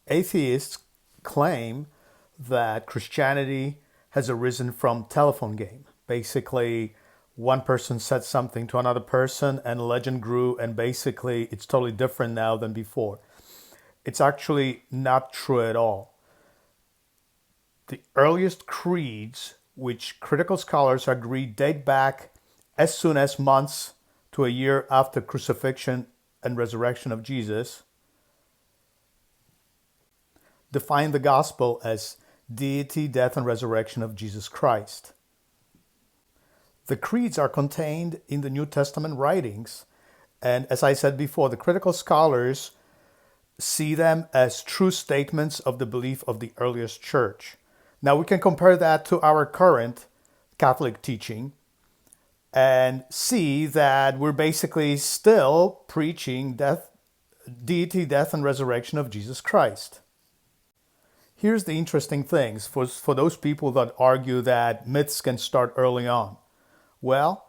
Atheists claim that Christianity has arisen from telephone game. Basically, one person said something to another person and legend grew, and basically it's totally different now than before. It's actually not true at all. The earliest creeds, which critical scholars agree date back as soon as months to a year after crucifixion and resurrection of Jesus, define the gospel as deity, death, and resurrection of Jesus Christ. The creeds are contained in the New Testament writings, and as I said before, the critical scholars see them as true statements of the belief of the earliest church. Now we can compare that to our current Catholic teaching and see that we're basically still preaching deity, death, and resurrection of Jesus Christ. Here's the interesting things for those people that argue that myths can start early on. Well,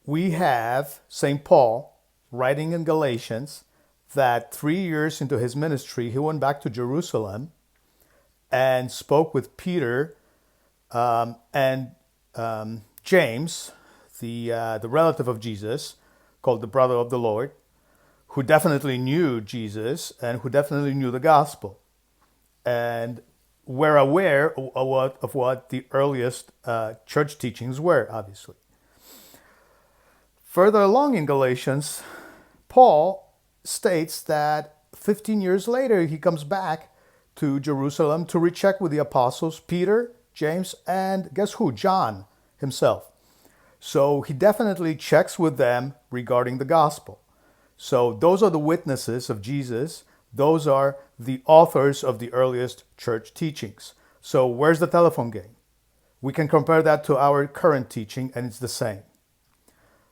we have St. Paul writing in Galatians that 3 years into his ministry, he went back to Jerusalem and spoke with Peter and James, the relative of Jesus, called the brother of the Lord, who definitely knew Jesus and who definitely knew the gospel, and were aware of what the earliest church teachings were, obviously. Further along in Galatians, Paul states that 15 years later he comes back to Jerusalem to recheck with the apostles, Peter, James, and guess who? John himself. So he definitely checks with them regarding the gospel. So those are the witnesses of Jesus. Those are the authors of the earliest church teachings. So where's the telephone game? We can compare that to our current teaching and it's the same.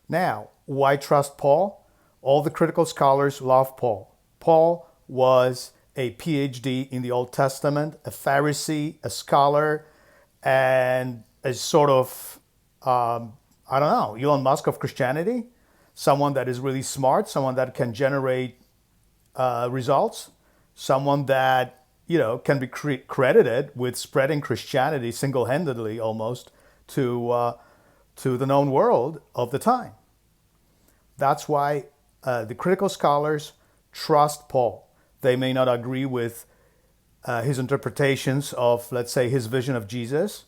Now, why trust Paul? All the critical scholars love Paul. Paul was a PhD in the Old Testament, a Pharisee, a scholar, and a sort of, I don't know, Elon Musk of Christianity, someone that is really smart, someone that can generate results, someone that, can be credited with spreading Christianity single-handedly almost to the known world of the time. That's why the critical scholars trust Paul. They may not agree with his interpretations of, let's say, his vision of Jesus,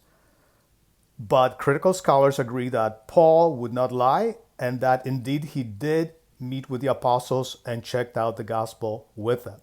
but critical scholars agree that Paul would not lie and that indeed he did meet with the apostles and checked out the gospel with them.